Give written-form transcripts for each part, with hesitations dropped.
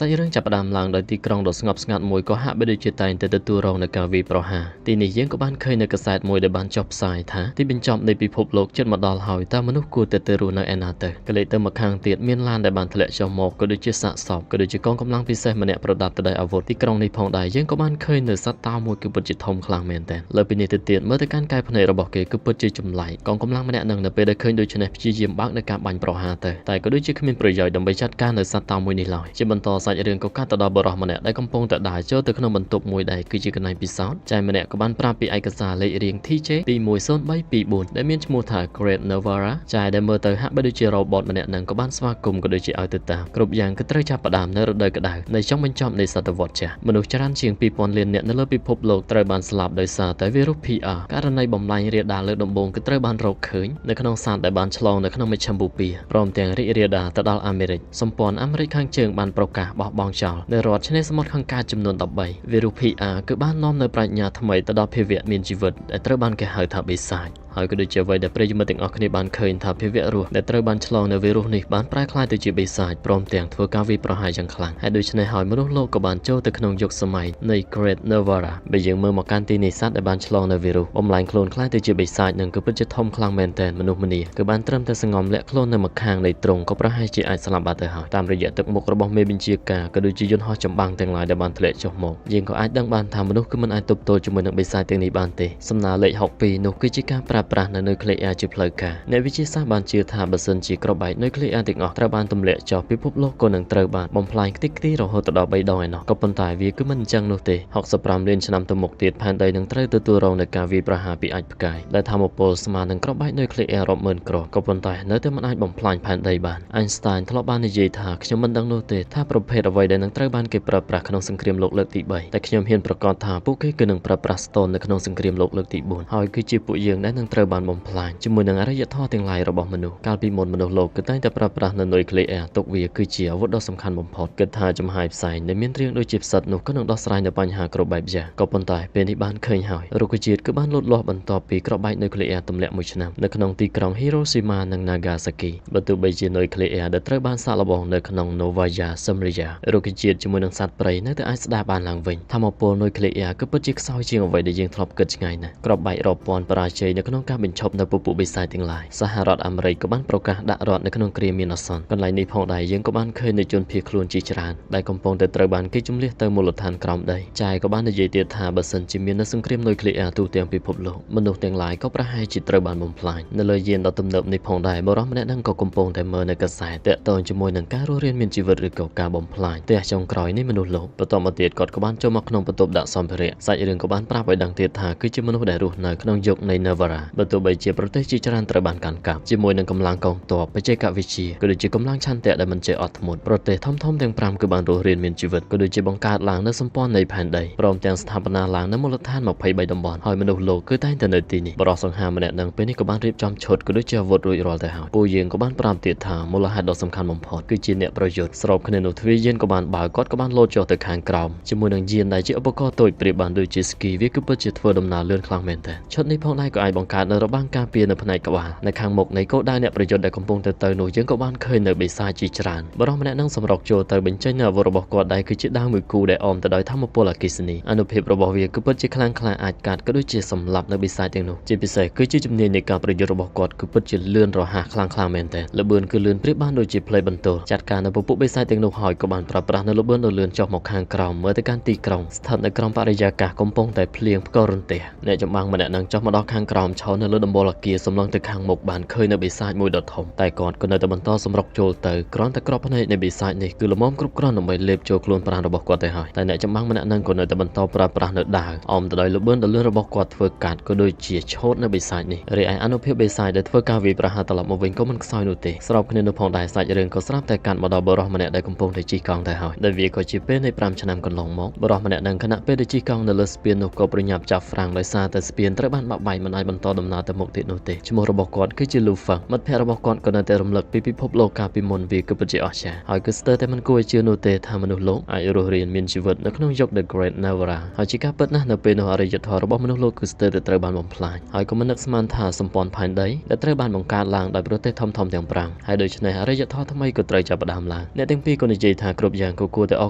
សាច់រឿងចាប់ផ្ដើមឡើងដោយទីក្រុងដ៏ស្ងប់ស្ងាត់មួយក៏ហាក់បីដូចជាតែងតែទទួលរងនឹងការវាយប្រហារទីនេះយើងក៏បានឃើញនៅកាសែតមួយដែលបានចុះផ្សាយថាទីបញ្ចប់នៃពិភពលោកជិតមកដល់ហើយតើមនុស្សគួរទៅរស់នៅឯណាទៅក៏លេចទៅមកខាងទៀតមានឡានដែលបានធ្លាក់ចុះមកក៏ដូចជាសាកសពក៏ដូចជាកងកម្លាំងពិសេសម្នាក់ប្រដាប់ទៅដោយអាវុធទីក្រុងនេះផងដែរយើងក៏បានឃើញនៅសត្វតោមួយគឺពិតជាធំខ្លាំងមែនទែនលើពីនេះទៅទៀតមើលទៅកាន់កាយភ្នែករបស់គេគឺពិតជាចម្លែកកងកម្លាំងម្នាក់នឹងនៅពេលដែលឃើញដូច្នេះព្យាយាមបើកនៅការបាញ់ប្រហារទៅតែក៏ដូចជាគ្មានប្រយោជន៍ដើម្បីចាត់ការនៅសត្វតោមួយនេះឡើយជាបន្តសាច់រឿងក៏កាត់ទៅដល់បរិសម្នាក់ដែលកំពុងតែដើរចូលទៅក្នុងបន្ទប់មួយដែលគឺជាកន្លែងពិសោធន៍ចែម្នាក់ក៏បានប្រាប់ពីឯកសារលេខរៀង TJ 210324ដែលមានឈ្មោះថា Great Navara ចែដែលមើលទៅហាក់បីដូចជា robot ម្នាក់នឹងក៏បានស្វាគមន៍ក៏ដូចជាឲ្យទៅតាមគ្រប់យ៉ាងគឺត្រូវចាប់ផ្ដើមនៅរដូវក្តៅនៃចុងបញ្ចប់នៃសតវត្សចាស់មនុស្សច្រើនជាង 2000 លាននាក់នៅលើពិភពលោកត្រូវបានស្លាប់ដោយសារតែវីរុស PR ករណីបំផ្លាញរាលដាលលើដំបូងគឺត្រូវបានរកឃើញនៅក្នុងសត្វដែលបានឆ្លងនៅក្នុងមជ្ឈមភូមិព្រមទាំងរីករាលដាលទៅដល់អាមេរិកសម្ព័ន្ធអាមេរិកខាងជើងបានប្រកាសបោះបង់ចោលនៅរដ្ឋឆ្នេរសមុទ្រខាងកើតចំនួន13វីរុស PR គឺបាននាំនៅប្រាជ្ញាថ្មីទៅដល់ភាវៈមានជីវិតដែលត្រូវបានគេហៅថាបិសាចហើយក៏ដូចជាអ្វីដែលប្រិយមិត្តទាំងអស់គ្នាបានឃើញថាភាវៈរស់ដែលត្រូវបានឆ្លងនៅវីរុសនេះបានប្រែក្លាយទៅជាបិសាចព្រមទាំងធ្វើការវាយប្រហារយ៉ាងខ្លាំងហើយដូច្នេះហើយមនុស្សលោកក៏បានចូលទៅក្នុងយុគសម័យនៃ Great Navara បើយើងមើលមកកាន់ទីនេះសត្វដែលបានឆ្លងនៅវីរុសបំលែងខ្លួនខ្លាយទៅជាបិសាចនឹងគឺពិតជាធំខ្លាំងមែនទែនមនុស្សម្នាគឺបានត្រឹមតែសង្ងំលាក់ខ្លួននៅម្ខាងនៃទ្រុងក៏ប្រហែលជាអាចស្លាប់បាត់ទៅហើយតាមរយៈទឹកមុខរបស់មេបញ្ជាការក៏ដូចជាយន្តហោះចម្បាំងទាំងឡាយដែលបានធ្លាក់ចុះមកយើងក៏អាចដឹងបានថាមនុស្សគឺមិនអាចទប់ទល់ជាមួយនឹងបិសាចទាំងនេះបានទេសំណើលេខ62នោះគឺជាការប្រើប្រាស់នៅនុយក្លេអ៊ែរជាផ្លូវការអ្នកវិទ្យាសាស្ត្របានជឿថាបើសិនជាក្របបែកនុយក្លេអ៊ែរទាំងអស់ត្រូវបានទម្លាក់ចុះពិភពលោកក៏នឹងត្រូវបានបំផ្លាញខ្ទេចខ្ទីរហូតដល់3ដងឯណោះក៏ប៉ុន្តែវាគឺមិនអញ្ចឹងនោះទេ65លានឆ្នាំទៅមុខទៀតផែនដីនឹងត្រូវទទួលរងនឹងការវាយប្រហារពីអាចផ្កាយដែលថាមពលស្មើនឹងក្របបែកនុយក្លេអ៊ែររាប់ម៉ឺនគ្រាប់ក៏ប៉ុន្តែនៅតែមិនអាចបំផ្លាញផែនដីបាន Einstein ធ្លាប់បាននិយាយថាខ្ញុំមិនដឹងនោះទេថាប្រភេទអ្វីដែលនឹងត្រូវបានគេប្រើប្រាស់ក្នុងសង្គ្រាមលោកលើកទី3តែខ្ញុំហ៊ានប្រកាសថាពួកគេគឺនឹងប្រើប្រាស់ស្តូននៅក្នុងសង្គ្រាមលោកលើកទី4ហើយគឺជាពួកយើងដែលនឹងត្រូវបានបំផ្លាញជាមួយនឹងអរិយធម៌ទាំងឡាយរបស់មនុស្សកាលពីមុនមនុស្សលោកគឺតែងតែប្រើប្រាស់នៅនុយក្លេអ៊ែរទុកវាគឺជាអាវុធដ៏សំខាន់បំផុតគិតថាចំហាយផ្សែងដែលមានរាងដូចជាផ្សិតនោះក៏នឹងដោះស្រាយនៅបញ្ហាគ្រប់បែបយ៉ាងក៏ប៉ុន្តែពេលនេះបានឃើញហើយរុក្ខជាតិគឺបានលូតលាស់បន្ទាប់ពីក្របបែកនុយក្លេអ៊ែរទម្លាក់មួយឆ្នាំនៅក្នុងទីក្រុង Hiroshima និង Nagasaki បើទោះបីជានុយក្លេអ៊ែរដែលត្រូវបានសាកល្បងនៅក្នុង Novaya Zemlya រុក្ខជាតិជាមួយនឹងសត្វព្រៃនៅតែអាចស្ដារបានឡើងវិញថាមពលនុយក្លេអ៊ែរគឺពិតជាខ្សោយជាងអ្វីដែលយើងធ្លាប់គិតឆ្ងាយណាស់ក្របបែករាប់ពាន់បរាជ័យនៅក្នុងការបញ្ឈប់នៅពពួកបិសាចទាំងឡាយសហរដ្ឋអាមេរិកក៏បានប្រកាសដាក់រដ្ឋនៅក្នុងគ្រាមានអាសន្នកន្លែងនេះផងដែរយើងក៏បានឃើញនៅជនភៀសខ្លួនជាច្រើនដែលកំពុងតែត្រូវបានគេជំនះទៅមូលដ្ឋានក្រោមដីចាយក៏បាននិយាយទៀតថាបើសិនជាមានសង្គ្រាមនុយក្លេអ៊ែរទូទាំងពិភពលោកមនុស្សទាំងឡាយក៏ប្រហែលជាត្រូវបានបំផ្លាញនៅលើយានដ៏ទំនើបនេះផងដែរបរិសម្នាក់នឹងក៏កំពុងតែមើលនៅកាសែតតាក់ទងជាមួយនឹងការរស់រានមានជីវិតឬក៏ការបំផ្លាញផ្ទះចុងក្រោយនៃមនុស្សលោកបន្តមកទៀតគាត់ក៏បានចូលមកក្នុងបន្ទប់ដាក់សម្ភារៈសាច់រឿងក៏បានប្រាប់ឲ្យដឹងទៀតថាគឺជាមនុស្សដែលរស់នៅក្នុងយុគនៃ Navara បើទោះបីជាប្រទេសជាច្រើនត្រូវបានកាន់កាប់ជាមួយនឹងកម្លាំងកងទ័ពបច្ចេកវិទ្យាក៏ដូចជាកម្លាំងឆន្ទៈដែលមិនចេះអត់ធ្មត់ប្រទេសធំៗទាំង5គឺបានរស់រានមានជីវិតក៏ដូចជាបង្កើតឡើងនៅសម្ព័ន្ធនៃផែនដីព្រមទាំងស្ថាបនាឡើងនៅមូលដ្ឋាន23តំបន់ហើយមនុស្សលោកគឺតែងតែនៅទីនេះបរិសង្ហាម្នាក់នឹងពេលនេះក៏បានរៀបចំឈុតក៏ដូចជាអាវុធរួចរាល់ទៅហើយពួកយើងក៏បានប្រាប់ទៀតថាមូលហេតុដ៏សំខាន់បំផុតគឺជាអ្នកប្រយុទ្ធស្របគ្នានោះទ្វារយានក៏បានបើកគាត់ក៏បានលោតចុះទៅខាងក្រោមជាមួយនឹងយានដែលជាឧបករណ៍តូចប្រៀបបានដូចជាស្គីវាគឺពិតជាធ្វើដំណើរលឿនខ្លាំងមែនទែនឈុតនេះផងដែរក៏អាចបង្កើតនៅរបាំងការពារនៅផ្នែកក្បាលនៅខាងមុខនៃគោលដៅអ្នកប្រយុទ្ធដែលកំពុងទៅនោះយើងក៏បានឃើញនៅបិសាចជាច្រើនបរិសម្នាក់នឹងសម្រុកចូលទៅបញ្ចេញនៅអាវុធរបស់គាត់ដែលគឺជាដាវមួយគូដែលអមទៅដោយថាមពលអគ្គិសនីអនុភាពរបស់វាគឺពិតជាខ្លាំងក្លាអាចកាត់ក៏ដូចជាសម្លាប់នៅបិសាចទាំងនោះជាពិសេសគឺជាជំនាញនៃការប្រយុទ្ធរបស់គាត់គឺពិតជាលឿនរហ័សខ្លាំងមែនទែនល្បឿនគឺលឿនប្រៀបបានដូចជាផ្លេបន្ទោលចាត់ការនៅពពួកបិសាចទាំងនោះហើយក៏បានប្រើប្រាស់នៅល្បឿនដ៏លឿនចុះមកខាងក្រោមមើលទៅកាន់ទីក្រុងស្ថិតនៅក្រោមបរិយាកាសកំពុងតែភ្លៀងផ្គររន្ទះអ្នកចម្បាំងម្នាក់នឹងចុះមកដល់ខាងក្រោមឈរនៅលើដំបូលអគារសម្លឹងទៅខាងមុខបានឃើញនៅបិសាចមួយដ៏ធំតែគាត់ក៏នៅតែបន្តសម្រុកចូលទៅគ្រាន់តែក្របភ្នែកនៃបិសាចនេះគឺល្មមគ្រប់គ្រាន់ដើម្បីលេបចូលខ្លួនប្រាណរបស់គាត់ទៅហើយតែអ្នកចម្បាំងម្នាក់នឹងក៏នៅតែបន្តប្រើប្រាស់នៅដាវអមទៅដោយល្បឿនដ៏លឿនរបស់គាត់ធ្វើកាត់ក៏ដូចជាឆោតនៅបិសាចនេះរីឯអនុភាពបិសាចដែលធ្វើការវាយប្រហារត្រឡប់មកវិញក៏មិនខ្សោយនោះទេស្របគ្នានោះផងដែរសាច់រឿងក៏ស្រាប់តែកាត់មកដល់បរិសម្នាក់ដែលកំពុងតែជិះកង់ទៅហើយដែលវាក៏ជាពេលនៃ5ឆ្នាំកន្លងមកបរិសម្នាក់នឹងខណៈពេលដែលជិះកង់នៅលើស្ពាននោះក៏ប្រញាប់ចាប់ហ្វ្រាំងដោយសារតែស្ពានត្រូវបានបាក់បែកមិនអាចបន្តដំ ដំណើរទៅមុខទៀតនោះទេឈ្មោះរបស់គាត់គឺជា Lufeng មិត្តភ័ក្តិរបស់គាត់ក៏នៅតែរំលឹកពីពិភពលោកកាលពីមុនវាគឺពិតជាអស្ចារ្យហើយគឺស្ទើរតែមិនគួរឲ្យជឿនោះទេថាមនុស្សលោកអាចរស់រានមានជីវិតនៅក្នុងយុគ The Great Navara ហើយជាការពិតណាស់នៅពេលនោះអរិយធម៌របស់មនុស្សលោកគឺស្ទើរតែត្រូវបានបំផ្លាញហើយក៏មិននឹកស្មានថាសម្ព័ន្ធផែនដីដែលត្រូវបានបង្កើតឡើងដោយប្រទេសធំៗទាំង5ហើយដូច្នេះអរិយធម៌ថ្មីក៏ត្រូវចាប់ផ្ដើមឡើងអ្នកទាំងពីរក៏និយាយថាគ្រប់យ៉ាងក៏គួរតែអរ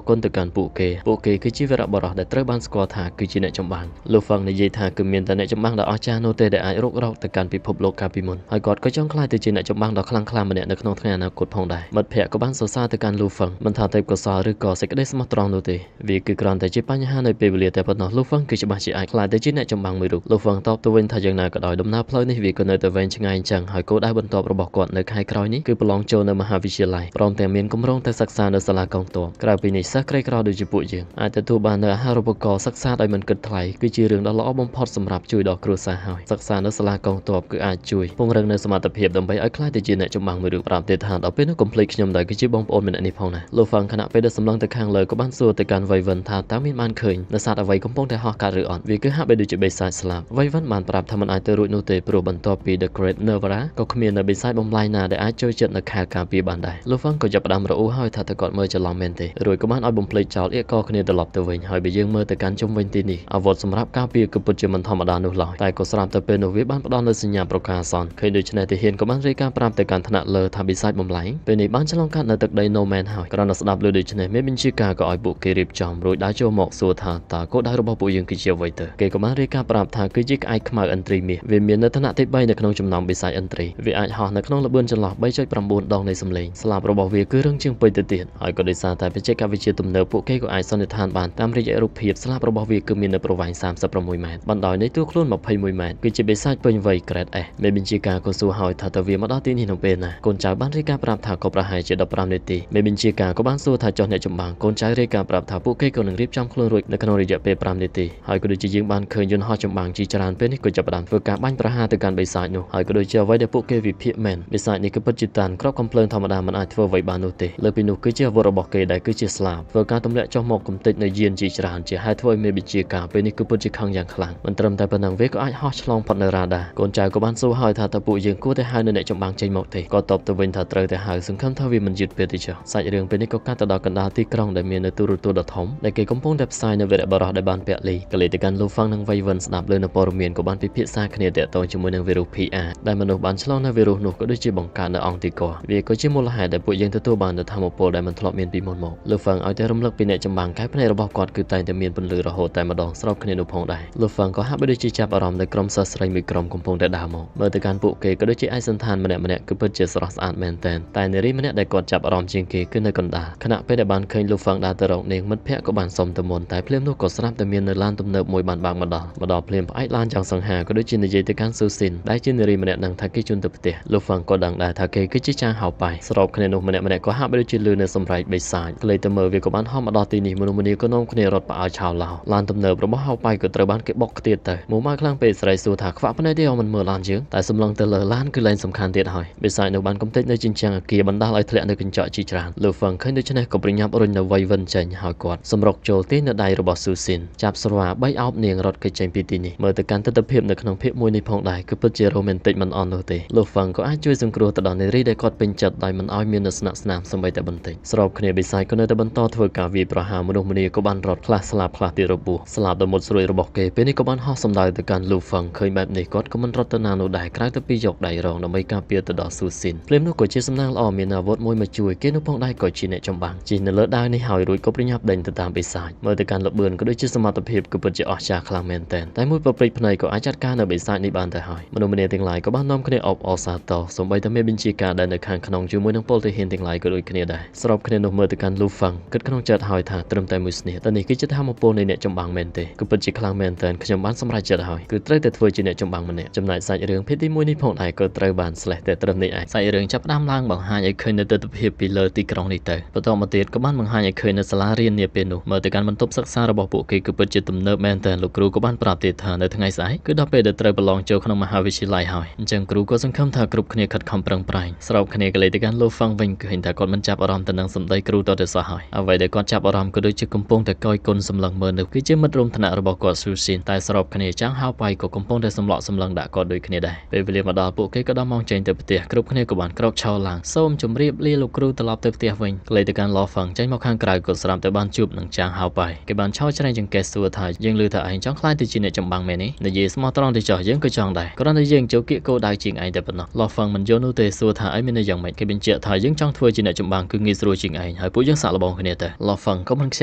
គុណទៅកាន់ពួកគេគឺជាវីរបុរសដែលត្រូវបានស្គាល់ថាគឺជាអ្នកចម្បាំង Lufeng និយាយថាគឺមានតែអ្នកចម្បាំងដ៏អស្ចារ្យនោះទេដែលអាចរុករកទៅកាន់ពិភពលោកកាលពីមុនហើយគាត់ក៏ចង់ក្លាយទៅជាអ្នកចម្បាំងដ៏ខ្លាំងក្លាម្នាក់នៅក្នុងថ្ងៃអនាគតផងដែរមិត្តភ័ក្តិក៏បានសរសើរទៅកាន់ Lufeng មិនថាទេពកោសល្យឬក៏សេចក្តីស្មោះត្រង់នោះទេវាគឺគ្រាន់តែជាបញ្ហានៅពេលវេលាតែប៉ុណ្ណោះ Lufeng គឺច្បាស់ជាអាចក្លាយទៅជាអ្នកចម្បាំងមួយរូប Lufeng តបទៅវិញថាយ៉ាងណាក៏ដោយដំណើរផ្លូវនេះវាក៏នៅតែវែងឆ្ងាយអញ្ចឹងហើយគោលដៅបន្ទាប់របស់គាត់នៅខែក្រោយនេះគឺប្រឡងចូលនៅមហាវិទ្យាល័យព្រមទាំងមានគម្រោងទៅសិក្សានៅសាលាកងទ័ពក្រៅពីនេះសិស្សក្រីក្រដូចជាពួកយើងអាចទទួលបាននូវអាហារូបករណ៍សិក្សាដោយមិនគិតថ្លៃគឺជារឿងដ៏ល្អបំផុតសម្រាប់ជួយដល់គ្រួសារហើយសិក្សានៅសាលាកងទ័ពគឺអាចជួយពង្រឹងនូវសមត្ថភាពដើម្បីឲ្យក្លាយទៅជាអ្នកចម្បាំងមួយរូបប្រាប់ទៀតថាដល់ពេលនោះកុំភ្លេចខ្ញុំដែរគឺជាបងប្អូនម្នាក់នេះផងណា Lufeng ខណៈពេលដែលសម្លឹងទៅខាងលើក៏បានសួរទៅកាន់វៃវិនថាតើមានបានឃើញនៅសត្វអ្វីកំពុងតែហោះកាត់ឬអត់វាគឺហាក់បីដូចជាបិសាចស្លាប់វៃវិនបានប្រាប់ថាមិនអាចទៅរួចនោះទេព្រោះបន្ទាប់ពី The Great Navara ក៏គ្មាននៅបិសាចបំលាយណាដែលអាចចូលចិត្តនៅខែលការពារបានដែរ Lufeng ក៏ចាប់ផ្ដើមរអ៊ូហើយថាតើគាត់មើលច្រឡំមែនទេរួចក៏បានឲ្យបំភ្លេចចោលអៀកកគ្នាត្រឡប់ទៅវិញហើយបើយើងមើលទៅកាន់ជុំវិញទីនេះអាវុធសម្រាប់ការពារគឺពិតជាមិនធម្មតានោះឡើយតែក៏ស្រាប់តែពេលនោះវាបានផ្ដល់នូវសញ្ញាប្រកាសអាសន្នឃើញដូច្នេះទាហានក៏បានរាយការណ៍ប្រាប់ទៅកាន់ថ្នាក់លើថាបិសាចបំលែងពេលនេះបានឆ្លងកាត់នៅទឹកដី No Man ហើយគ្រាន់តែស្ដាប់ឮដូច្នេះមេបញ្ជាការក៏ឲ្យពួកគេរៀបចំរួចដើរចូលមកសួរថាតើគោលដៅរបស់ពួកយើងគឺជាអ្វីទៅគេក៏បានរាយការណ៍ប្រាប់ថាគឺជាក្អែកខ្មៅឥន្ទ្រីមាសវាមាននៅឋានៈទី3នៅក្នុងចំណោមបិសាចឥន្ទ្រីវាអាចហោះនៅក្នុងល្បឿនចន្លោះ 3.9 ដងនៃសំឡេងស្លាបរបស់វាគឺរឹងជាងពេជ្រទៅទៀតហើយក៏ដោយសារតែបច្ចេកវិទ្យាទំនើបពួកគេក៏អាចសន្និដ្ឋានបានតាមរយៈរូបភាពស្លាបរបស់វាគឺមាននៅប្រវែង36ម៉ែត្របណ្ដោយនៃទូខ្លួន21ម៉ែត្រគឺជាបិសាចពេញវ័យ Grade S មេបញ្ជាការក៏សួរហើយថាតើវាមកដល់ទីនេះនៅពេលណាកូនចៅបានរាយការណ៍ប្រាប់ថាក៏ប្រហែលជា15នាទីមេបញ្ជាការក៏បានសួរថាចុះអ្នកចម្បាំងកូនចៅរាយការណ៍ប្រាប់ថាពួកគេក៏នឹងរៀបចំខ្លួនរួចនៅក្នុងរយៈពេល5នាទីហើយក៏ដូចជាយើងបានឃើញយន្តហោះចម្បាំងជាច្រើនពេលនេះក៏ចាប់ផ្ដើមធ្វើការបាញ់ប្រហារទៅកាន់បិសាចនោះហើយក៏ដូចជាអ្វីដែលពួកគេវិភាគមែនបិសាចនេះគឺពិតជាតានគ្រាប់កំភ្លើងធម្មតាមិនអាចធ្វើអ្វីបាននោះទេលើពីនោះគឺជាអាវុធរបស់គេដែលគឺជាស្លាបធ្វើការទម្លាក់ចុះមកកំទេចនៅយានជាច្រើនជាហេតុធ្វើឲ្យមេបញ្ជាការពេលនេះគឺពិតជាខឹងយ៉ាងខ្លាំងមិនត្រឹមតែប៉ុណ្ណឹងវាក៏អាចហោះឆ្លងផុតនៅរ៉ាដាកូនចៅក៏បានសួរហើយថាតើពួកយើងគួរតែហៅនៅអ្នកចម្បាំងចេញមកទេក៏តបទៅវិញថាត្រូវតែហៅសង្ឃឹមថាវាមិនយឺតពេលទេចុះសាច់រឿងពេលនេះក៏កាត់ទៅដល់កណ្ដាលទីក្រុងដែលមាននៅទូរទស្សន៍ដ៏ធំដែលគេកំពុងតែផ្សាយនៅវីរបុរសដែលបានពាក់លីក៏លេទៅកាន់ Lufeng និងវៃវិនស្ដាប់លើនៅព័ត៌មានក៏បានពិភាក្សាគ្នាទាក់ទងជាមួយនឹងវីរុស PR ដែលមនុស្សបានឆ្លងនៅវីរុសនោះក៏ដូចជាបង្កើតនៅអង្គទីកវាក៏ជាមូលហេតុដែលពួកយើងទទួលបាននូវធម៌ពលដែលមិនធ្លាប់មានពីមុនមក Lufeng ឲ្យតែរំលឹកពីអ្នកចម្បាំងកែភ្នែករបស់គាត់គឺតែងតែមានពន្លឺរហូតតែម្ដងស្របគ្នានោះផងដែរ Lufeng ក៏ហាក់បីដូចជាចាប់អារម្មណ៍នៅក្រុមសិស្សស្រីមួយក្រុមកំពុងតែដើរមកមើលទៅកាន់ពួកគេក៏ដូចជាឯកសណ្ឋានម្នាក់ៗគឺពិតជាស្រស់ស្អាតមែនទែនតែនារីម្នាក់ដែលគាត់ចាប់អារម្មណ៍ជាងគេគឺនៅកណ្ដាលខណៈពេលដែលបានឃើញ Lufeng ដើរទៅរកនាងមិត្តភ័ក្តិក៏បានសុំទៅមុនតែភ្លាមនោះក៏ស្រាប់តែមាននៅឡានទំនើបមួយបានបើកមកដល់ភ្លាមផ្អែកឡានចង់សង្ហាក៏ដូចជានិយាយទៅកាន់ស៊ូស៊ីនដែលជានារីម្នាក់នឹងថាគេជូនទៅផ្ទះ Lufeng ក៏ដឹងដែរថាគេគឺជាចាងហៅប៉ៃស្របគ្នានោះម្នាក់ក៏ហាក់បីដូចជាលឺនៅសម្រែកបិសាចក្លេទៅមើលវាក៏បានហោះមកដល់ទីនេះមនុស្សម្នាក៏នាំគ្នារត់ផ្អើលឆោឡោឡានទំនើបរបស់ហៅប៉ៃក៏ត្រូវបានគេបុកខ្ទាតទៅមុំមកខ្លាំងពេកស្រីសួរថាខ្វាក់ភ្នែកទេអត់មិនមើលឡានយើងតែសម្លឹងទៅលើឡានគឺលែងសំខាន់ទៀតហើយបិសាចនោះបានកំទេចនៅជញ្ជាំងអគារបណ្ដាលឲ្យធ្លាក់នៅកញ្ចក់ជាច្រើន Lufeng ឃើញដូច្នេះក៏ប្រញាប់រុញនៅវៃវិនចេញហើយគាត់សម្រុកចូលទីនៅដៃរបស់ស៊ូស៊ីនចាប់ស្រាបីអោបនាងរត់គេចចេញពីទីនេះមើលទៅកាន់ទស្សនវិជ្ជានៅក្នុងភាពមួយនេះផងដែរគឺពិតជារ៉ូមែនទិកមិនអន់នោះទេ Lufeng ក៏អាចជួយសង្គ្រោះទៅដល់នារីដែលគាត់ពេញចិត្តដោយមិនឲ្យមាននៅស្នាក់ស្នាមសម្បីតែបន្តិចស្របគ្នាបិសាចក៏នៅតែបន្តធ្វើការវាយប្រហារមនុស្សម្នាក៏បានរត់ខ្លះស្លាប់ខ្លះទៀតរបួសស្លាប់ដល់មុតស្រួយរបស់គេពេលនេះក៏បានហោះសំដៅទៅកាន់ Lufeng ឃើញបែបនេះគាត់ក៏មិនរត់ទៅណានោះដែរក្រៅទៅពីយកដៃរងដើម្បីការពារទៅដល់ស៊ូស៊ីនភ្លាមនោះក៏ជាសំណាងល្អមានអាវុធមួយមកជួយគេនោះផងដែរក៏ជាអ្នកចម្បាំងជិះនៅលើដាវនេះហើយរួចក៏ប្រញាប់ដេញទៅតាមបិសាចមើលទៅកាន់ល្បឿនក៏ដូចជាសមត្ថភាពគឺពិតជាអស្ចារ្យខ្លាំងមែនទែនតែមួយប្រព្រឹត្តភ្នែកក៏អាចចាត់ការនៅបិសាចនេះបានទៅហើយមនុស្សម្នាទាំងឡាយក៏បាននាំគ្នាអបអរសាទរសូម្បីតែមេបញ្ជាការដែលនៅខាងក្នុងជាមួយនឹងពលទាហានទាំងឡាយក៏ដូចគ្នាដែរស្របគ្នានោះមើលទៅកាន់ Lufeng គិតក្នុងចិត្តហើយថាត្រឹមតែមួយស្នេហ៍តែនេះគឺជាធម៌ពលនៃអ្នកចម្បាំងមែនទេគឺពិតជាខ្លាំងមែនទែនខ្ញុំបានសម្រេចចិត្តហើយគឺត្រូវតែធ្វើជាអ្នកចម្បាំងម្នាក់ចំណែកសាច់រឿងភាគទី1នេះផងដែរក៏ត្រូវបានស្លេះតែត្រឹមនេះឯងសាច់រឿងចាប់ផ្ដើមឡើងបង្ហាញឲ្យឃើញនៅទស្សនវិជ្ជាពីលើទីក្រុងនេះទៅបន្តមកទៀតក៏បានបង្ហាញឲ្យឃើញនៅសាលារៀននាពេលនោះមើលទៅកាន់បន្ទប់សិក្សារបស់ពួកគេគឺពិតជាទំនើបមែនទែនលោកគ្រូក៏បានប្រាប់ទៀតថានៅថ្ងៃស្អែកគឺដល់ពេលដែលត្រូវប្រឡងចូលក្នុងមហាវិទ្យាល័យហើយអញ្ចឹងគ្រូក៏សង្ឃឹមថាគ្រប់គ្នាខិតខំប្រឹងប្រែងស្របគ្នាក៏លេទៅកាន់ Lufeng វិញឃើញថាគាត់មិនចាប់អារម្មណ៍ទៅនឹងសម្ដីគ្រូតទៅសោះហើយអ្វីដែលគាត់ចាប់អារម្មណ៍ក៏ដូចជាកំពុងតែកយគុណសម្លឹងមើលនោះគឺជាមិត្តរួមថ្នាក់របស់គាត់ស៊ូស៊ីនតែស្របគ្នាចាងហៅប៉ៃក៏កំពុងតែសម្លក់ សម្លឹងដាក់គាត់ដូចគ្នាដែរពេលវេលាមកដល់ពួកគេក៏ដល់ម៉ោងចេញទៅផ្ទះគ្រប់គ្នាក៏បានក្រោកឈរឡើងសូមជម្រាបលាលោកគ្រូត្រឡប់ទៅផ្ទះវិញក្លេទៅកាន់ Law Feng ចេញមកខាងក្រៅក៏ស្រាប់តែបានជួបនឹងចាងហៅប៉ៃគេបានឈរច្រែងចង្កេះសួរថាយើងឮថាឯងចង់ខ្លាចទៅជាអ្នកចម្បាំងមែនទេនិយាយស្មោះត្រង់ទៅចោះយើងក៏ចង់ដែរគ្រាន់តែយើងចូលគៀកគោដៅជាងឯងតែប៉ុណ្ណោះ Law Feng មិនយល់នោះទេសួរថាឯងមានន័យយ៉ាងម៉េចគេបញ្ជាក់ថាយើងចង់ធ្វើជាអ្នកចម្បាំងគឺងាយស្រួលជាងឯងហើយពួកយើងសាក់លបងគ្នាទៅ Law Feng ក៏មិនខ្ច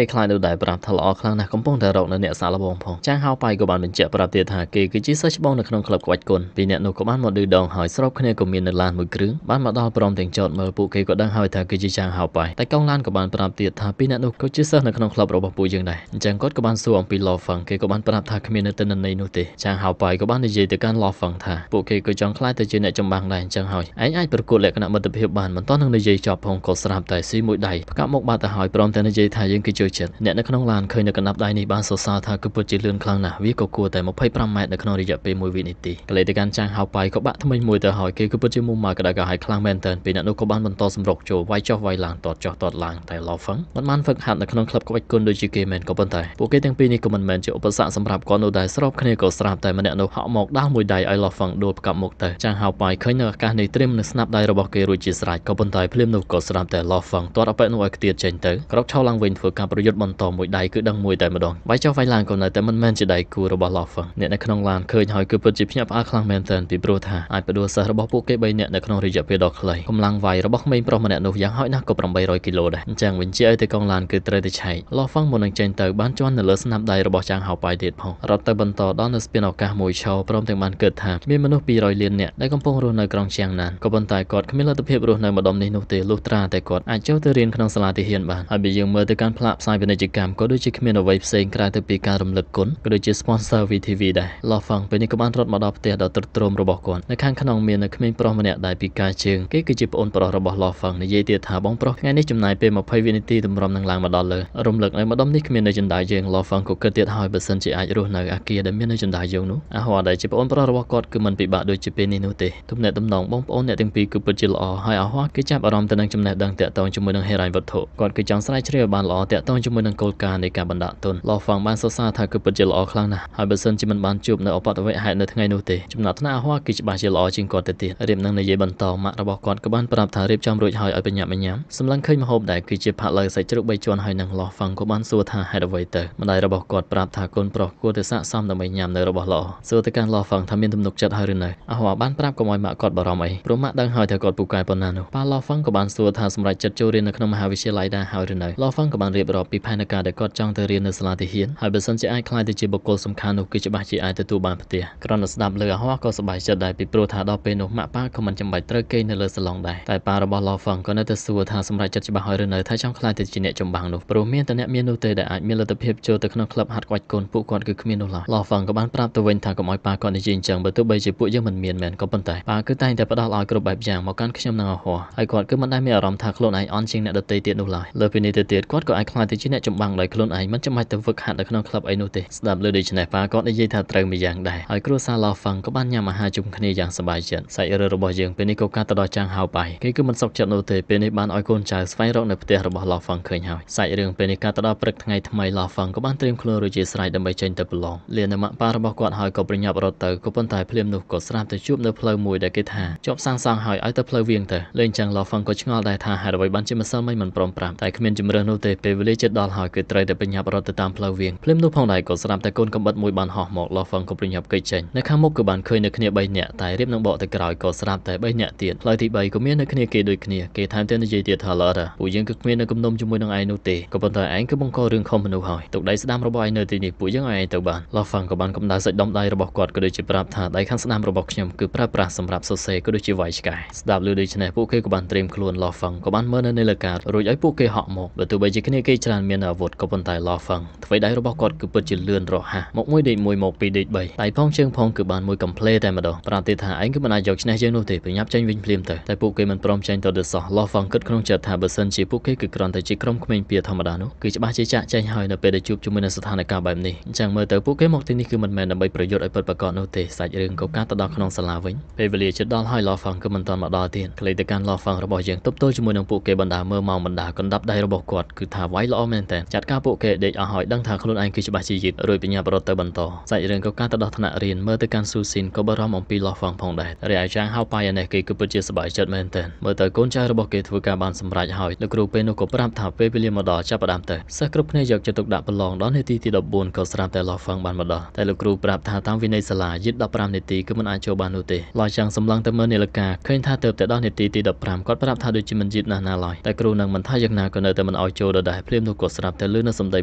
ីខ្លាចនោះដែរប្រាប់ថាល្អខ្លាំងណាស់កំពុងតែរកនៅអ្នកសាក់លបងផងចាងហៅប៉ៃក៏បានបញ្ជាក់ប្រាប់ទៀតថាគេគឺជាសិស្សច្បងនៅក្នុងក្លឹបក្បាច់គុនពីអ្នកនោះក៏បានមកឌឺដងហើយស្របគ្នាក៏មាននៅឡានមួយគ្រឿងបានមកដល់ព្រមទាំងចតមើលពួកគេក៏ដឹងហើយថាគឺជាចាងហៅប៉ៃតែកងឡានក៏បានប្រាប់ទៀតថាពីអ្នកនោះក៏ជាសិស្សនៅក្នុងក្លឹបរបស់ពួកយើងដែរអញ្ចឹងគាត់ក៏បានសួរអំពី Law Feng គេក៏បានប្រាប់ថាគ្មាននៅទិន្នន័យនោះទេចាងហៅប៉ៃក៏បាននិយាយទៅកាន់ Law Feng ថាពួកគេក៏ចង់ខ្លាចទៅជាអ្នកចម្បាំងដែរអញ្ចឹងហើយឯងអាចប្រកួតលក្ខណៈមិត្តភាពបានមិនទាន់នឹងនិយាយចប់ផងក៏ស្រាប់តែស៊ីមួយដៃផ្កាប់មកបាត់ទៅហើយព្រមទាំងនិយាយថាយើងគឺចូលចិត្តអ្នកនៅក្នុងឡានឃើញនៅកណ្ដាប់ដៃនេះបានសរសើរថាគឺពិតជាលឿនខ្លាំងណាស់វាក៏គួរតែ25ម៉ែត្រនៅក្នុងរយៈពេល1វិនាទីកលេទៅកាន់ចាងហៅប៉ៃក៏បាក់ថ្មិញមួយទៅហើយគេក៏ពិតជាមុំម៉ៅក្តៅក្រហាយខ្លាំងមែនទែនពេលអ្នកនោះក៏បានបន្តសម្រុកចូលវាយចុះវាយឡើងតតចុះតតឡើងតែ Law Feng មិនបានហ្វឹកហាត់នៅក្នុងក្លឹបក្បាច់គុនដូចជាគេមែនក៏ប៉ុន្តែពួកគេទាំងពីរនេះក៏មិនមែនជាឧបសគ្គសម្រាប់គាត់នោះដែរស្របគ្នាក៏ស្រាប់តែម្នាក់នោះហក់មកដាល់មួយដៃឲ្យ Law Feng ដួលផ្កាប់មុខទៅចាងហៅប៉ៃឃើញនៅឱកាសនេះត្រៀមនឹងស្នាប់ដៃរបស់គេរួចជាស្រេចក៏ប៉ុន្តែភ្លាមនោះក៏ស្រាប់តែ Law Feng ទាត់អប៉ែនោះឲ្យខ្ទាតចេញទៅក្រោកឈរឡើងវិញធ្វើការប្រយុទ្ធបន្តមួយដៃគឺដឹងមួយតែម្ដងវាយចុះវាយឡើងក៏នៅតែមិនមែនជាដៃគូរបស់ Law Feng អ្នកនៅក្នុងឡានឃើញហើយគឺពិតជាភ្ញាក់ផ្អើលខ្លាំងមែនទែនពីព្រោះថាអាចបដួលសិស្សរបស់ពួកគេ3នាក់នៅក្នុងរយៈពេលដ៏ខ្លីកម្លាំងវាយរបស់ក្មេងប្រុសម្នាក់នោះយ៉ាងហោចណាស់ក៏800គីឡូដែរអញ្ចឹងវិញជាឲ្យទៅកងឡានគឺត្រូវតែឆែក Law Feng មុននឹងចេញទៅបានជន់នៅលើស្នាប់ដៃរបស់ចាងហៅប៉ៃទៀតផងរត់ទៅបន្តដល់នៅស្ពានឱកាសមួយឈរព្រមទាំងបានគិតថាមានមនុស្ស200លាននាក់ដែលកំពុងរស់នៅក្រុងឈៀងណានក៏ប៉ុន្តែគាត់គ្មានលទ្ធភាពរស់នៅម្ដុំនេះនោះទេលុះត្រាតែគាត់អាចចូលទៅរៀនក្នុងសាលាទាហានបានហើយបើយើងមើលទៅកាន់ផ្លាកផ្សាយពាណិជ្ជកម្មក៏ដូចជាគ្មានអ្វីផ្សេងក្រៅទៅពីការរំលឹកគុណក៏ដូចជា sponsor VTV ដែរ Law Feng ពេលនេះក៏បានរត់មកដល់ផ្ទះដ៏ទ្រុឌទ្រោមរបស់គាត់នៅខាងក្នុងមាននៅក្មេងប្រុសម្នាក់ដែលពិការជើងគេគឺជាប្អូនប្រុសរបស់ Law Feng និយាយទៀតថាបងប្រុសថ្ងៃនេះចំណាយពេល20វិនាទីទម្រាំនឹងឡើងមកដល់លើរំលឹកនៅម្ដុំនេះគ្មាននៅចន្ទាយើង Law Feng ក៏គិតទៀតហើយបើសិនជាអាចរស់នៅអាគារដែលមាននៅចន្ទាយើងនោះអាហោះដែលជាប្អូនប្រុសរបស់គាត់គឺមិនពិបាកដូចជាពេលនេះនោះទេទំនាក់ទំនងបងប្អូនអ្នកទាំងពីរគឺពិតជាល្អហើយអាហោះគេចាប់អារម្មណ៍ទៅនឹងចំណេះដឹងតាក់ទងជាមួយនឹងហិរញ្ញវត្ថុគាត់គឺចង់ស្រាវជ្រាវបានល្អតាក់ទងជាមួយនឹងគោលការណ៍នៃការបណ្ដាក់ទុន Law Feng បានសរសើរថាគឺពិតជាល្អខ្លាំងណាស់ហើយបើសិនជាមិនបានជួបនៅឧបទ្ទវហេតុនៅថ្ងៃនោះទេចំណាត់ថ្នាក់អាហោះគឺច្បាស់ជាល្អជាងគាត់ទៅទៀតរៀបនឹងនិយាយបន្តម៉ាក់របស់គាត់ក៏បានប្រាប់ថារៀបចំរួចហើយឲ្យបញ្ញាប់បញ្ញាំសម្លឹងឃើញម្ហូបដែលគឺជាផាក់ឡូវសាច់ជ្រូក3ជាន់ហើយនឹង Law Feng ក៏បានសួរថាហេតុអ្វីទៅម្ដាយរបស់គាត់ប្រាប់ថាកូនប្រុសគួរតែស័ក្តិសមដើម្បីញ៉ាំនៅរបស់ល្អសួរទៅកាន់ Law Feng ថាមានទំនុកចិត្តហើយឬនៅអាហោះបានប្រាប់កុំឲ្យម៉ាក់គាត់បារម្ភអីព្រោះម៉ាក់ដឹងហើយថាគាត់ពូកែប៉ុណ្ណានោះប៉ា Law Feng ក៏បានសួរថាសម្រាប់ចិត្តចូលរៀននៅក្នុងមហាវិទ្យាល័យដែរហើយឬនៅ Law Feng ក៏បានរៀបរាប់ពីផែនការដែលគាត់ចង់ទៅរៀននៅសាលាទាហានហើយបើសិនជាអាចខ្លាយទៅជាបុគ្គលសំខាន់នោះគឺច្បាស់ជាអាចទទួលបានផ្ទះគ្រាន់តែស្ដាប់លើអាហោះក៏សប្បាយចិត្តដែរពីព្រោះថាដល់ពេលនោះម៉ាក់ប៉ាក៏មិនចាំបាច់ត្រូវគេងនៅលើសាឡុងដែរតែប៉ារបស់ Law Feng ក៏នៅតែសួរថាសម្រាប់ចិត្តច្បាស់ហើយឬនៅថាចង់ខ្លាយទៅជាអ្នកចម្បាំងនោះព្រោះមានតែអ្នកមាននោះទេដែលអាចមានលទ្ធភាពចូលទៅក្នុងក្លឹបហាត់ក្បាច់គុនពួកគាត់គឺគ្មាននោះឡើយ Law Feng ក៏បានប្រាប់ទៅវិញថាកុំឲ្យប៉ាគាត់និយាយអញ្ចឹងបើទោះបីជាពួកយើងមិនមានមែនក៏ប៉ុន្តែប៉ាគឺតែងតែផ្ដល់ឲ្យគ្រប់បែបយ៉ាងមកកាន់ខ្ញុំនិងអាហោះហើយគាត់គឺមិនដែលមានអារម្មណ៍ថាខ្លួនឯងអន់ជាងអ្នកដទៃទៀតនោះឡើយលើពីនេះទៅទៀតគាត់ក៏អាចខ្លាចទៅជាអ្នកចម្បាំងដោយខ្លួនឯងមិនចាំបាច់ទៅវឹកហាត់នៅក្នុងក្លឹបអីនោះទេស្ដាប់លើដូច្នេះប៉ាគាត់និយាយថាត្រូវម្យ៉ាងដែរហើយគ្រួសារ Law Feng ក៏បានញ៉ាំអាហារជុំគ្នាយ៉ាងសប្បាយចិត្តសាច់រឿងរបស់យើងពេលនេះក៏កាត់ទៅដល់ចាងហៅប៉ៃគេគឺមិនសុខចិត្តនោះទេពេលនេះបានឲ្យកូនចៅស្វែងរកនៅផ្ទះរបស់ Law Feng ឃើញហើយសាច់រឿងពេលនេះកាត់ទៅដល់ព្រឹកថ្ងៃថ្មី Law Feng ក៏បានត្រៀមខ្លួនរួចជាស្រេចដើម្បីចេញទៅប្រឡងលាននៅម៉ាក់ប៉ារបស់គាត់ហើយក៏ប្រញាប់រត់ទៅក៏ប៉ុន្តែភ្លាមនោះក៏ស្រាប់តែជួបនៅផ្លូវមួយដែលគេថាជាប់សាងសង់ហើយឲ្យទៅផ្លូវវាងទៅលេងចឹង Law Feng ក៏ឆ្ងល់ដែរថាហេតុអ្វីបានជាម្សិលមិញមិនព្រមប្រាប់តែគ្មានជំរឿននោះទេពេលវេលាជិតដល់ហើយគឺត្រូវតែប្រញាប់រត់ទៅតាមផ្លូវវាងភ្លាមនោះផងដែរក៏ស្រាប់តែកូនកំបិតមួយបានហោះមក Law Feng ក៏ប្រញាប់គេចចេញនៅខាងមុខគឺបានឃើញនៅគ្នា3នាក់តែរៀបនឹងបកទៅក្រោយក៏ស្រាប់តែ3នាក់ទៀតផ្លូវទី3ក៏មាននៅគ្នាគេដូចគ្នាគេថែមទាំងនិយាយទៀតថាឡរពួកយើងគឺគ្មាននៅគំនុំជាមួយនឹងឯងនោះទេក៏ប៉ុន្តែឯងគឺបង្ករឿងខុសមនុស្សហើយទុកដៃស្ដាំរបស់ឯងនៅទីនេះពួកយើងឲ្យឯងទៅបាន Law Feng ក៏បានកម្ដៅសាច់ដុំដៃរបស់គាត់ក៏ដូចជាប្រាប់ថាដៃខាងស្ដាំរបស់ខ្ញុំគឺប្រើប្រាស់សម្រាប់សរសេរក៏ដូចជាវាយឆ្កែស្ដាប់ឮដូច្នេះពួកគេក៏បានត្រៀមខ្លួន Law Feng ក៏បានមើលនៅនាឡិការួចឲ្យពួកគេហក់មកបើទោះបីជាគ្នាគេច្រើនមានអាវុធក៏ប៉ុន្តែ Law Feng អ្វីដៃរបស់គាត់គឺពិតជាលឿនរហ័សមកមួយដេកមួយមកពីរដេក3ដៃផងជើងផងគឺបានមួយកំភ្លេតែម្ដងប្រាប់ទៀតថាឯងគឺមិនអាចយកឈ្នះយើងនោះទេប្រញាប់ចេញវិញភ្លាមទៅតែពួកគេមិនព្រមចេញទៅដូចសោះ Law Feng គិតក្នុងចិត្តថាបើសិនជាពួកគេគឺគ្រាន់តែជាក្រុមក្មេងពៀធម្មតានោះគឺច្បាស់ជាចាក់ចែងហើយនៅពេលដែលជួបជាមួយនឹងស្ថានភាពបែបនេះអញ្ចឹងមើលទៅពួកគេមកទីនេះគឺមិនមែនដើម្បីប្រយុទ្ធឲ្យពិតប្រាកដនោះទេសាច់រឿងក៏កាត់ទៅដល់ក្នុងសាលាវិញពេលវេលាជិតដល់ហើយ Law Feng គឺមិនទាន់មកដល់ទៀតក្លេទៅកាន់ Law Feng របស់យើងទប់ទល់ជាមួយនឹងពួកគេបណ្ដាមើលមកបណ្ដាកណ្ដាប់ដៃរបស់គាត់គឺថាវាយល្អមែនតើចាត់ការពួកគេដេកអស់ហើយដឹងថាខ្លួនឯងគឺច្បាស់ជាយឺតរួចបញ្ញាបរត់ទៅបន្តសាច់រឿងក៏កាត់ទៅដល់ថ្នាក់រៀន មើលទៅកាន់ស៊ូស៊ីនក៏បារម្ភអំពីឡោះហ្វង់ផងដែររីឯចាងហៅប៉ៃឯនេះគេគឺពិតជាសប្បាយចិត្តមែនទែនមើលទៅកូនចៅរបស់គេធ្វើការបានសម្រេចហើយលោកគ្រូពេលនោះក៏ប្រាប់ថាពេលវេលាមកដល់ចាប់ផ្ដើមទៅសិស្សគ្រប់គ្នាយកចិត្តទុកដាក់ប្រឡងដល់នាទីទី14ក៏ស្រាប់តែឡោះហ្វង់បានមកដល់តែលោកគ្រូប្រាប់ថាតាមវិន័យសាលាយឺត15នាទីគឺមិនអាចចូលបាននោះទេឡោះចាំងសម្លឹងទៅមើលនាឡិកាឃើញថាទៅតែដល់នាទីទី15គាត់ប្រាប់ថាដូចជាមិនយឺតណាស់ណាឡើយតែគ្រូនឹងមិនថាយ៉ាងណាក៏នៅតែមិនឲ្យចូលដដែលភ្លាមនោះក៏ស្រាប់តែលឺនៅសម្ដី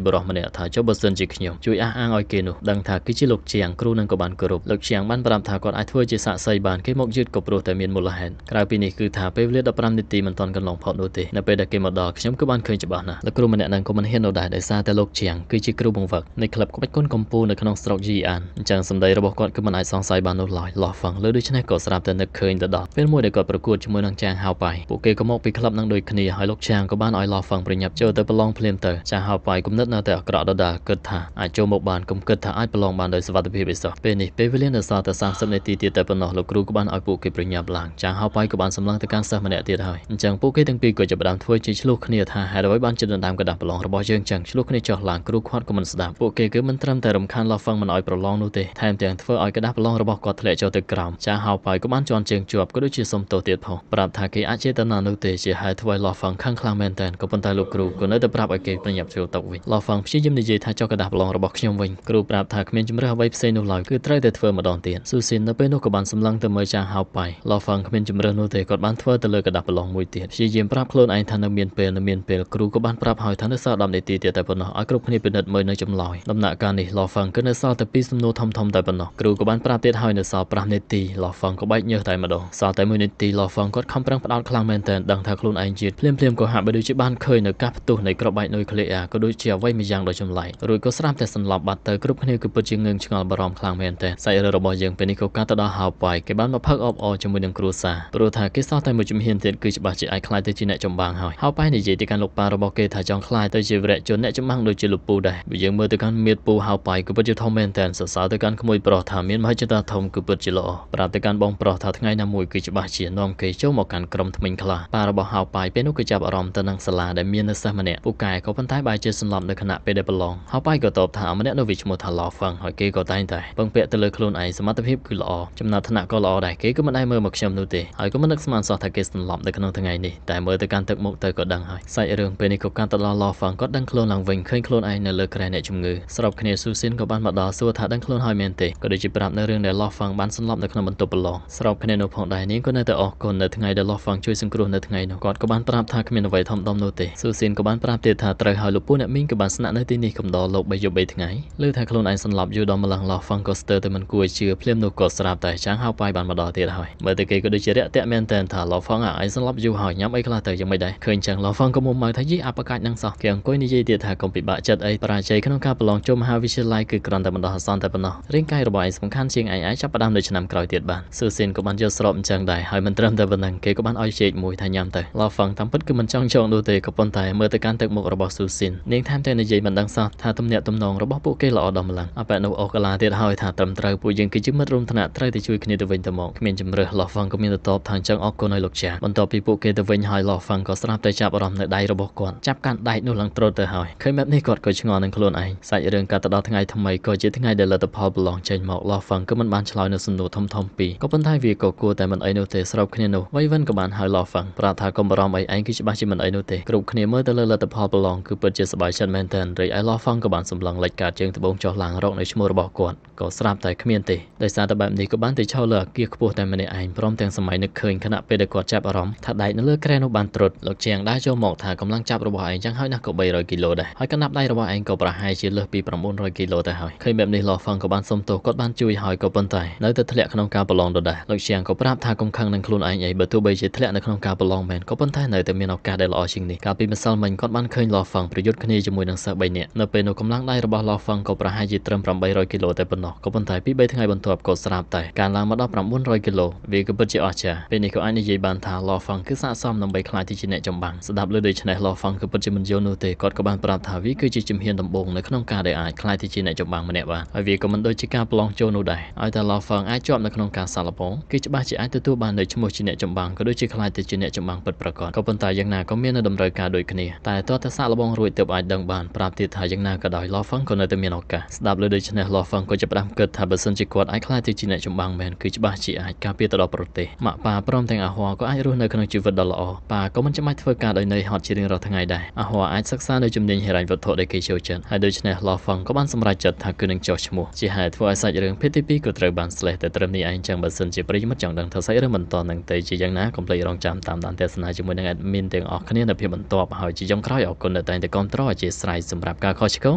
បរិសម្នាក់ថាចុះបើសិនជាខ្ញុំជួយអះអាងឲ្យគេនោះដឹងថាគឺជាលោកជាងគ្រូនឹងក៏បានគោរពលោកជាងបានប្រាប់ថាគាត់អាចធ្វើជាសាក្សីបានគេមកយឺតក៏ព្រោះតែមានមូលហេតុក្រៅពីនេះគឺថាពេលវេលា15នាទីមិនទាន់កន្លងផុតនោះទេនៅពេលដែលគេមកដល់ខ្ញុំក៏បានឃើញច្បាស់ណាស់លោកគ្រូម្នាក់នឹងក៏មិនហ៊ាននៅដែរដោយសារតែលោកជាងគឺជាគ្រូបង្វឹកនៃក្លឹបក្បាច់គុនកំពូលនៅក្នុងស្រុកយីអានអញ្ចឹងសម្ដីរបស់គាត់គឺមិនអាចសង្ស័យបាននោះឡើយឡោះហ្វង់លើដូច្នេះក៏ស្រាប់តែនឹកឃើញទៅដល់ពេលមួយដែលគាត់ប្រកួតជាមួយនឹងចាងហៅប៉ៃពួកគេក៏មកពីក្លឹបនឹងដូចគ្នាហើយលោកជាងក៏បានឲ្យឡោះហ្វង់ប្រញាប់ចូលទៅប្រឡងភ្លាមទៅចាងហៅប៉ៃគំនិតនៅតែអាក្រក់ដដែលគិតថាអាចចូលមកបានកុំគិតថាអាចប្រឡងបានដោយសុវត្ថិភាពឯសោះពេលនេះពេលវេលានៅសល់តែ30នាទីទៀតតែប៉ុណ្ណោះលោកគ្រូក៏បានឲ្យពួកគេប្រញាប់ឡើងចាងហៅប៉ៃក៏បានសម្លឹងទៅកាន់សិស្សម្នាក់ទៀតហើយអញ្ចឹងពួកគេទាំងពីរក៏ចាប់ផ្ដើមធ្វើជាឆ្លោះគ្នាថាហេតុអ្វីបានចិត្តដណ្ដើមកណ្ដាស់ប្រឡងរបស់យើងចឹងឆ្លោះគ្នាចុះឡើងគ្រូខាត់ក៏មិនស្ដាប់ពួកគេគឺមិនត្រឹមតែរំខានឡោះហ្វង់មិនឲ្យប្រឡងនោះទេថែមទាំងធ្វើឲ្យកណ្ដាស់ប្រឡងរបស់គាត់ធ្លាក់ចុះទៅក្រោមចាងហៅប៉ៃក៏បានជន់ជើងជាប់ក៏ដូចជាសុំទោសទៀតផងប្រាប់ថាគេអាចចេតនានោះទេជាហេតុធ្វើឲ្យឡោះហ្វង់ខឹងខ្លាំងមែនទែនក៏ប៉ុន្តែលោកគ្រូក៏នៅតែប្រាប់ឲ្យគេប្រញាប់ចូលតុវិញឡោះហ្វង់ព្យាយាមនិយាយថាចុះកណ្ដាស់ប្រឡងរបស់ខ្ញុំវិញគ្រូប្រាប់ថាគ្មានជំរឿសអ្វីផ្សេងនោះឡើយគឺត្រូវតែធ្វើម្ដងទៀតស៊ូស៊ីននៅពេលនោះក៏បានសម្លឹងទៅមើលចាងហៅប៉ៃឡោះហ្វង់គ្មានជំរឿសនោះទេគាត់បានធ្វើទៅលើកណ្ដាស់ប្រឡងមួយទៀតព្យាយាមប្រាប់ខ្លួនឯងថានៅមានពេលគ្រូក៏បានប្រាប់ហើយថានៅសល់10នាទីទៀតតែប៉ុណ្ណោះឲ្យគ្រប់គ្នាពិនិត្យមើលនៅចម្លើយដំណាក់កាលនេះឡោះហ្វង់គឺនៅសល់តែ2សំណួរធំៗតែប៉ុណ្ណោះគ្រូក៏បានប្រាប់ទៀតហើយនៅសល់5នាទីឡោះហ្វង់ក៏បែកញើសតែម្ដងសល់តែ1នាទីឡោះហ្វង់គាត់ខំប្រឹងផ្ដោតខ្លាំងមែនទែនដឹងថាខ្លួនឯងជាតិភ្លាមក៏ហាក់បីដូចជាបានឃើញនៅការផ្ទុះនៃក្របបែកនុយក្លេអ៊ែរក៏ដូចជាអ្វីមួយយ៉ាងដ៏ចម្លែករួចក៏ស្រាប់តែសន្លប់បាត់ទៅគ្រប់គ្នាគឺពិតជាងឿងឆ្ងល់បារម្ភខ្លាំងមែនទែនសាច់រឿងរបស់យើងពេលនេះក៏កាត់ទៅដល់ហៅប៉ៃគេបានមកផឹកអបអរជាមួយនឹងគ្រួសារព្រោះថាគេសោះតែមួយជំហានទៀតគឺច្បាស់ជាអាចខ្លាយទៅជាអ្នកចម្បាំងហើយហៅប៉ៃនិយាយទៅកាន់លោកប៉ារបស់គេថាចង់ខ្លាយទៅជាវីរៈជនអ្នកចម្បាំងដូចជាលោកពូដែរបើយើងមើលទៅកាន់មៀតពូហៅប៉ៃគឺពិតជាធំមែនទែនសរសើរទៅកាន់ក្មួយប្រុសថាមានមហិច្ឆតាធំគឺពិតជាល្អប្រាប់ទៅកាន់បងប្រុសថាថ្ងៃណាមួយគឺច្បាស់ជានាំគេចូលមកកាន់ក្រុមថ្មិញខ្លះប៉ារបស់ហៅប៉ៃពេលនោះគឺចាប់អារម្មណ៍ទៅនឹងសាលាដែលមាននៅសិស្សម្នាក់ពូកែក៏ប៉ុន្តែបែរជាសន្លប់នៅខណៈពេលដែលប្រឡងហៅប៉ៃក៏តបថាម្នាក់នោះវាឈ្មោះថាឡោហ្វឹងហើយគេក៏តែងតែពឹងពាក់ទៅលើខ្លួនឯងសមត្ថភាពគឺល្អចំណាត់ថ្នាក់ក៏ល្អដែរគេក៏មិនដែលមើលមកខ្ញុំនោះទេហើយក៏មិននឹកស្មានសោះថាគេសន្លប់នៅក្នុងថ្ងៃនេះតែមើលទៅកាន់ទឹកមុខទៅក៏ដឹងហើយសាច់រឿងពេលនេះក៏កាន់ទៅដល់ឡោហ្វឹងគាត់ដឹងខ្លួនឡើងវិញឃើញខ្លួនឯងនៅលើគ្រែអ្នកជំងឺស្របគ្នាស៊ូស៊ីនក៏បានមកដល់សួរថាដឹងខ្លួនហើយមែនទេក៏ដូចជាប្រាប់នៅរឿងដែលឡោហ្វឹងបានសន្លប់នៅក្នុងបន្ទប់ប្រឡងស្របគ្នានោះផងដែរនាងក៏នៅតែអរគុណនៅថ្ងៃដែលឡោហ្វឹងជួយសង្គ្រោះនៅថ្ងៃនោះគាត់ក៏បានប្រាប់ថាគ្មានអ្វីធំដុំនោះទេស៊ូស៊ីនក៏បានប្រាប់ទៀតថាត្រូវហើយលោកពូអ្នកមីងក៏បានស្នាក់នៅទីនេះកំដរលោក3យប់3ថ្ងៃលើថាខ្លួនឯងសន្លប់យូរដល់ម្លឹងឡោហ្វឹងក៏ស្ទើរតែមិនគួរជឿភ្លាមនោះក៏ស្រាប់តែចាងហៅប៉ៃបានមកដល់ទៀតហើយមើលទៅគេក៏ដូចជារាក់ទាក់មែនទែនថាឡោហ្វឹងឯងសន្លប់យូរហើយញ៉ាំអីខ្លះទៅយ៉ាងម៉េចដែរឃើញចឹងឡោហ្វឹងក៏មុំម៉ៅថាយីអបកាច់នឹងសោះគេអង្គុយនិយាយទៀតថាកុំពិបាកចិត្តអីបរាជ័យក្នុងការប្រឡងចូលមហាវិទ្យាល័យគឺគ្រាន់តែបណ្ដោះអាសន្នតែប៉ុណ្ណោះរាងកាយរបស់ឯងសំខាន់ជាងឯងអាចចាប់ផ្ដើមនៅឆ្នាំក្រោយទៀតបានស៊ឺស៊ីនក៏បានយល់ស្របអញ្ចឹងដែរហើយមិនត្រឹមតែប៉ុណ្ណឹងគេក៏បានឲ្យជែកមួយថាញ៉ាំទៅឡោហ្វឹងតាមពិតគឺមិនចង់ចងនោះទេក៏ប៉ុន្តែមើលទៅកាន់ទឹកមុខរបស់ស៊ូស៊ីននាងថែមទាំងនិយាយមិនដឹងសោះថាទំនាក់ទំនងរបស់ពួកគេល្អដល់ម្លឹងអបែនោះអូកាឡាទៀតហើយថាត្រឹមត្រូវពួកយើងគឺជាមិត្តរួមថ្នាក់ត្រូវតែជួយគ្នាទៅវិញទៅមកគ្មានជំរឿសឡោហ្វឹងក៏មានទៅតបថាអញ្ចឹងអរគុណឲ្យលោកចាបន្ទាប់ពីពួកគេទៅវិញហើយឡោហ្វឹងក៏ស្រាប់តែចាប់អារម្មណ៍នៅដៃរបស់គាត់ចាប់កាន់ដៃនោះឡើងត្រុតទៅហើយឃើញបែបនេះគាត់ក៏ឆ្ងល់នឹងខ្លួនឯងសាច់រឿងកាត់ទៅដល់ថ្ងៃថ្មីក៏ជាថ្ងៃដែលលទ្ធផលប្រឡងចេញមកឡោហ្វឹងក៏មិនបានឆ្លើយនៅសំណួរធំៗពីរក៏ប៉ុន្តែវាក៏គួរតែមិនអីនោះទេស្របគ្នានោះវៃវិនក៏បានហៅឡោហ្វឹងប្រាប់ថាកុំបារម្ភអីឯងគឺច្បាស់ជាមិនអីនោះទេគ្រប់គ្នាមើលទៅលើលទ្ធផលប្រឡងគឺពិតជាសប្បាយចិត្តមែនទែនរីឯឡោហ្វឹងក៏បានសម្លឹងលេចកាតជើងត្បូងចុះឡើងរកនៅឈ្មោះរបស់គាត់ក៏ស្រាប់តែគ្មានទេដោយសារតែបែបនេះក៏បានទៅឈរលើអគារខ្ពស់តែម្នាក់ឯងព្រមទាំងសម័យនឹកឃើញខណៈពេលដែលគាត់ចាប់អារម្មណ៍ថាដែកនៅលើគ្រែនោះបានត្រុតលោកជាងដើរចូលមកថាកម្លាំងចាប់របស់ឯងចឹងហើយណាស់ក៏300គីឡូដែរហើយកណ្ដាប់ដៃរបស់ឯងក៏ប្រហែលជាលើសពី900គីឡូទៅហើយឃើញបែបនេះឡោហ្វឹងក៏បានសុំទោសគាត់បានជួយហើយក៏ប៉ុន្តែនៅតែធ្លាក់ក្នុងការប្រឡងដដែលលោកជាងក៏ប្រាប់ថាកុំខឹងនឹងខ្លួនឯងអីបើទោះបីជាធ្លាក់នៅក្នុងការប្រឡងមែនក៏ប៉ុន្តែនៅតែមានឱកាសដែលល្អជាងនេះកាលពីម្សិលមិញគាត់បានឃើញឡោហ្វឹងប្រយុទ្ធគ្នាជាមួយនឹងសិស្ស3នាក់នៅពេលនោះកម្លាំងដៃរបស់ឡោហ្វឹងក៏ប្រហែលជាត្រឹម800គីឡូតែប៉ុណ្ណោះក៏ប៉ុន្តែពី3ថ្ងៃបន្ទាប់ក៏ស្រាប់តែការឡើងមកដល់900គីឡូវាក៏ពិតជាអស្ចារ្យពេលនេះក៏អាចនិយាយបានថាឡោហ្វឹងគឺស័ក្តិសមដើម្បីក្លាយទៅជាអ្នកចម្បាំងស្ដាប់លើដូច្នេះឡោហ្វឹងក៏ពិតជាមិនយល់នោះទេគាត់ក៏បានប្រាប់ថាវាគឺជាជំហានដំបូងនៅក្នុងការដែលអាចក្លាយទៅជាអ្នកចម្បាំងម្នាក់បានហើយវាក៏មិនដូចជាការប្រឡងចូលនោះដែរឲ្យតែឡោហ្វឹងអាចជាប់នៅក្នុងការសាកល្បងគឺច្បាស់ជាអាចទទួលបាននូវឈ្មោះជាអ្នកចម្បាំងក៏ដូចជាក្លាយទៅជាអ្នកចម្បាំងពិតប្រាកដក៏ប៉ុន្តែយ៉ាងណាក៏មាននៅតម្រូវការដូចគ្នាតែតើសាកល្បងរួចទើបអាចដឹងបានប្រាប់ទៀតថាយ៉ាងណាក៏ដោយឡោហ្វឹងក៏នៅតែមានឱកាសស្ដាប់លើដូច្នេះឡោហ្វឹងក៏ចាប់ផ្ដើមគិតថា បើសិនជាគាត់អាចខ្លាចទៅជាអ្នកចម្បាំងមែនគឺច្បាស់ជាអាចការពារទៅដល់ប្រទេសម៉ាក់ប៉ាព្រមទាំងអាហ័រក៏អាចរស់នៅក្នុងជីវិតដ៏ល្អប៉ាក៏មិនចាំបាច់ធ្វើការដោយនឿយហត់ជារៀងរាល់ថ្ងៃដែរអាហ័រអាចសិក្សានៅជំនាញហិរញ្ញវត្ថុដែលគេចូលចិត្តហើយដូច្នេះ Law Feng ក៏បានសម្រេចចិត្តថាគឺនឹងចុះឈ្មោះជាហេតុធ្វើឲ្យសាច់រឿងភាគទី2ក៏ត្រូវបានស្លេះតែត្រឹមនេះឯងចឹងបើសិនជាប្រិយមិត្តចង់ដឹងថាសាច់រឿងបន្តនឹងទៅជាយ៉ាងណាកុំភ្លេចរងចាំតាមដានទស្សនាជាមួយនឹង admin ទាំងអស់គ្នានៅភាពបន្ទាប់ហើយជាចុងក្រោយអរគុណដែលតែងតែគាំទ្រអធិស្ឋានសម្រាប់ការខុសឆ្គង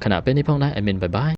ខណៈពេលនេះផងដែរ admin បាយបាយ